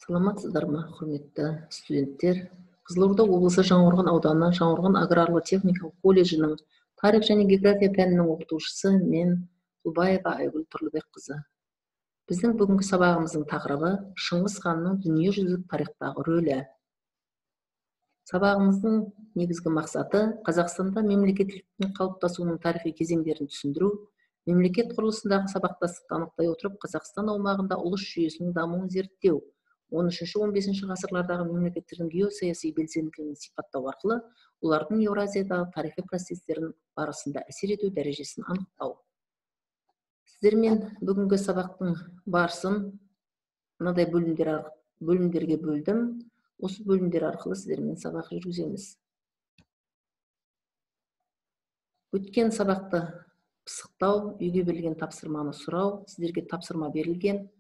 Саламатсыздар ма, құрметті студенттер? Қызылорда облысы Жаңақорған ауданы Жаңақорған аграрлы техникалық колледжінің тарих және география пәнінің оқытушысы мен Құлбаева Айгүл Тұрлыбекқызы. Біздің бүгінгі сабағымыздың тақырыбы Шыңғыс ханның дүниежүзілік тарихтағы рөлі. Сабағымыздың негізгі мақсаты Қазақстанда мемлекеттіліктің қалыптасуының тарихи кезеңдерін түсіндіру, мемлекет құрылысындағы сабақтастықты анықтай отырып, Қазақстан аумағында ұлыс жүйесінің дамуын зерттеу, 13-15 ғасырлардағы мемлекеттердің геосаяси белсенділігін сипаттау арқылы олардың Еуразиядағы тарихи процестерін барысында әсер ету дәрежесін анықтау. Сіздермен бүгінгі сабақтың барысын мынадай бөлімдерге бөлдім. Осы бөлімдер арқылы сіздермен сабақ жүргіземіз. Өткен сабақты пысықтау, үйге берілген тапсырманы сұрау, сіздерге тапсырма берілген.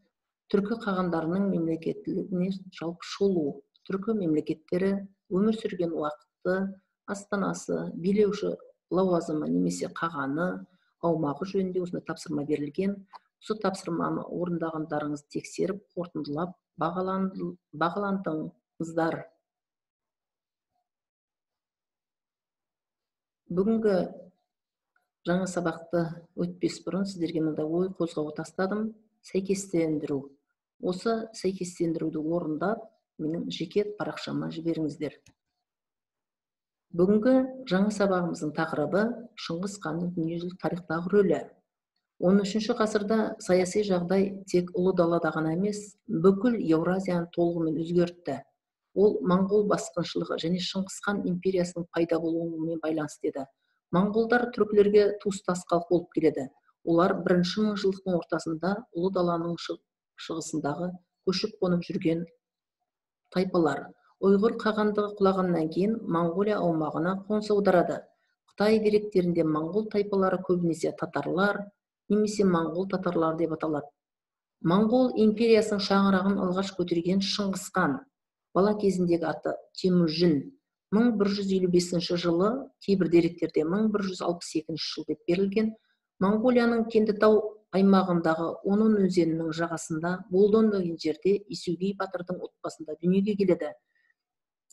Түркі қағандарының мемлекеттілігіне жалпы шолу, түркі мемлекеттері өмір сүрген уақыты, астанасы, билеуші лауазымы немесе қағаны, аумағы жөнінде осындай тапсырма берілген. Осы тапсырманы орындағандарыңызды тексеріп, қорытындылап, бағаландыңыздар. Бүгінгі жаңа сабақты өтпес бұрын сіздерге мынандай ой қозғау тастадым. Сәйкестендіру. Осы сәйкестендіруді орындап, менің жеке парақшама жіберіңіздер. Бүгінгі жаңа сабағымыздың тақырыбы Шыңғыс ханның дүниежүзілік тарихтағы рөлі. 13 ғасырда саяси жағдай тек ұлы далада ғана емес, бүкіл Еуразияны толығымен өзгертті. Ол моңғол басқыншылығы және Шыңғыс хан империясының пайда болуымен байланысты еді. Моңғолдар түркілерге туыстас халық болып келеді. Олар бірінші мыңжылдықтың ортасында ұлы даланың шығысындағы көшіп қонып жүрген тайпалар. Ұйғыр қағандығы құлағаннан кейін Моңғолия аумағына қоныс аударады. Қытай деректерінде моңғол тайпалары көбінесе татарлар немесе моңғол татарлар деп аталады. Моңғол империясының шаңырағын алғаш көтерген Шыңғыс хан, бала кезіндегі аты Темүжін, 1155 жылы, кейбір деректерде 1162 жыл деп берілген, Моңғолияның Кендітау аймағындағы Онон өзенінің жағасында Болдон деген жерде Есугей батырдың отбасында дүниеге келеді.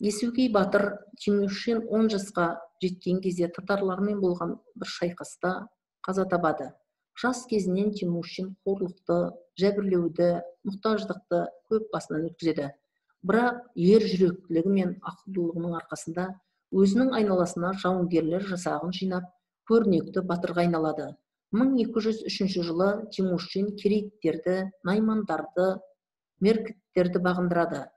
Есугей батыр Темүжин 10 жасқа жеткен кезде татарлармен болған бір шайқаста қаза табады. Жас кезінен Темүжин қорлықты, жәбірлеуді, мұқтаждықты көп басынан өткізеді. Бірақ ер жүректілігі мен ақылдылығының арқасында өзінің айналасына жауынгерлер жасағын жинап, көрнекті батырға айналады. 1203 жылы Темүжин керейттерді, наймандарды, меркіттерді бағындырады.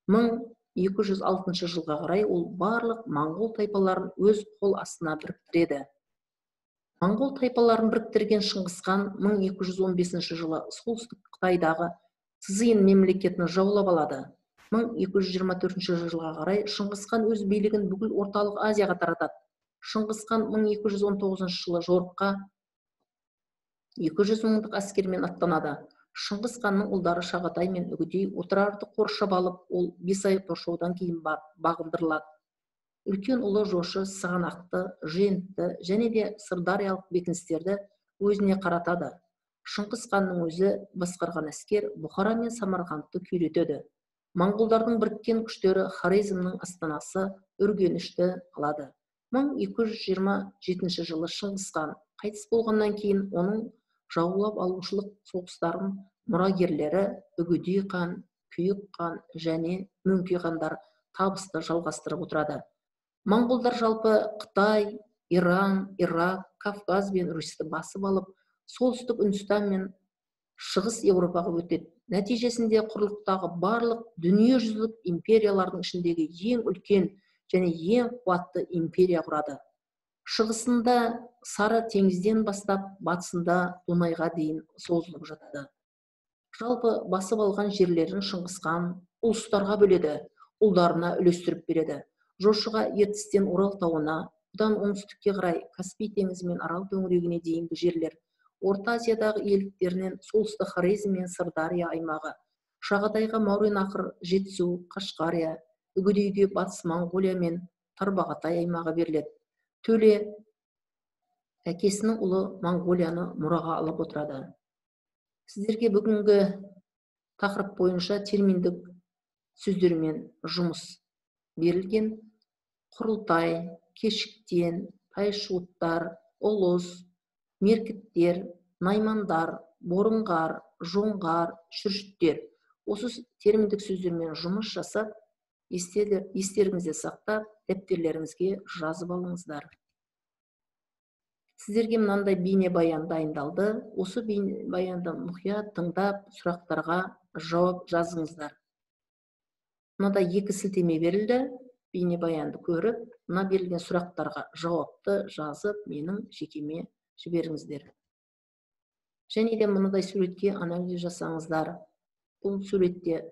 1206 жылға қарай ол барлық моңғол тайпаларын өз қол астына біріктіреді. Моңғол тайпаларын біріктірген Шыңғыс хан 1215 жылы солтүстік Қытайдағы Цзин мемлекетін жаулап алады. 1224 жылға қарай Шыңғыс хан өз билігін бүкіл орталық Азияға таратады. Шыңғыс хан 1219 жылы жорыққа 200 мыңдық әскермен аттанады. Шыңғыс ханның ұлдары Шағатай мен Үгедей Отырарды қоршап алып, ол 5 ай қоршаудан кейін бағындырылады. Үлкен ұлы жошы Сығанақты, Жентті және де Сырдариялық бекіністерді өзіне қаратады. Шыңғыс ханның өзі басқарған әскер Бұхара мен Самарқандты күйретеді. Моңғолдардың біріккен күштері Хорезмнің астанасы Үргенішті алады. 1227 жылы Шыңғыс хан қайтыс болғаннан кейін оның жаулап алушылық соғыстарын мұрагерлері Үгедей хан, Күйік хан және Мөңке хандар табысты жалғастырып отырады. Моңғолдар жалпы Қытай, Иран, Ирак, Кавказ бен Русьті басып алып, солтүстік Үндістан мен шығыс Еуропаға өтеді. Нәтижесінде құрлықтағы барлық дүниежүзілік империялардың ішіндегі ең үлкен және ең қуатты империя құрады. Шығысында Сары теңізден бастап, батысында Дунайға дейін созылып жатады. Жалпы басып алған жерлерін Шыңғыс хан ұлыстарға бөледі, ұлдарына үлестіріп береді. Жошыға Ертістен Орал тауына, бұдан оңтүстікке қарай Каспий теңізі мен Арал төңірегіне дейінгі жерлер, Орта Азиядағы иеліктерінен солтүстік Хорезм мен Сырдария аймағы, Шағатайға Мауреннахр, Жетісу, Қашқария, Үгедейге Батыс Моңғолия мен Тарбағатай аймағы беріледі. Төле әкесінің ұлы Моңғолияны мұраға алып отырады. Сіздерге бүгінгі тақырып бойынша терминдік сөздермен жұмыс берілген. Құрылтай, кешіктен, тайшуыттар, ұлыс, меркіттер, наймандар, борыңғар, жоңғар, шүршіттер. Осы терминдік сөздермен жұмыс жасап, естеріңізде сақтап, дәптерлеріңізге жазып алыңыздар. Сіздерге мынандай бейнебаян дайындалды. Осы бейнебаянды мұқият тыңдап, сұрақтарға жауап жазыңыздар. Мынада 2 сілтеме берілді. Бейнебаянды көріп, мына берілген сұрақтарға жауапты жазып, менің жекеме жіберіңіздер. Және де мынадай суретке анализ жасаңыздар. Бұл суретте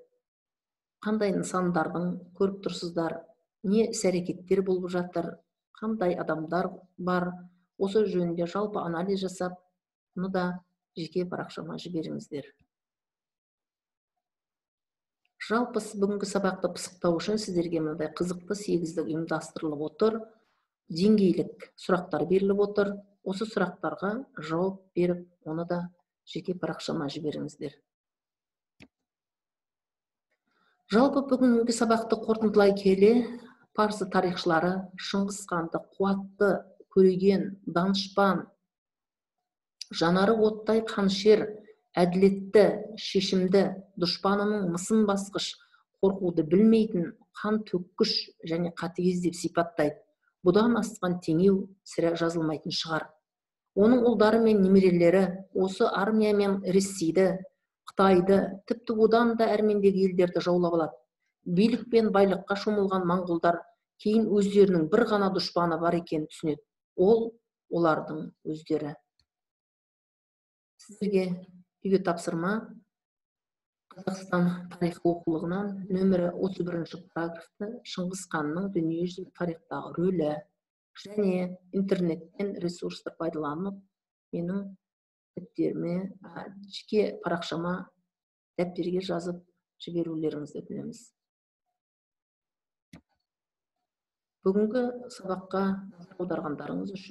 қандай нысандардың көріп тұрсыздар, не іс-әрекеттер болып жатыр, қандай адамдар бар, осы жөнінде жалпы анализ жасап, мұны да жеке парақшама жіберіңіздер. Жалпы бүгінгі сабақты пысықтау үшін сіздерге мынандай қызықты 8-дік ұйымдастырылып отыр, деңгейлік сұрақтар беріліп отыр. Осы сұрақтарға жауап беріп, оны да жеке парақшама жіберіңіздер. Жалпы бүгінгі сабақты қорытындылай келе, парсы тарихшылары Шыңғыс ханды қуатты, көреген, данышпан, жанары оттай қаншер, әділетті, шешімді, дұшпанының мысын басқыш, қорқуды білмейтін, қан төккіш және қатыгез деп сипаттайды. Бұдан асқан теңеу сірә жазылмайтын шығар. Оның ұлдары мен немерелері осы армиямен Ресейді, Қытайды, тіпті одан да әрмендегі елдерді жаулап алады. Билік пен байлыққа шомылған моңғолдар кейін өздерінің бір ғана дұшпаны бар екенін түсінеді. Ол олардың өздері. Сіздерге үйге тапсырма Қазақстан тарих оқулығынан нөмірі 31-ші параграфты Шыңғыс ханның дүниежүзілік тарихтағы рөлі және интернеттен ресурстар пайдаланып, менің дәптеріме, жеке парақшама дәптерге жазып жіберулеріңізді өтінеміз. Бүгінгі сабаққа назар аударғандарыңыз үшін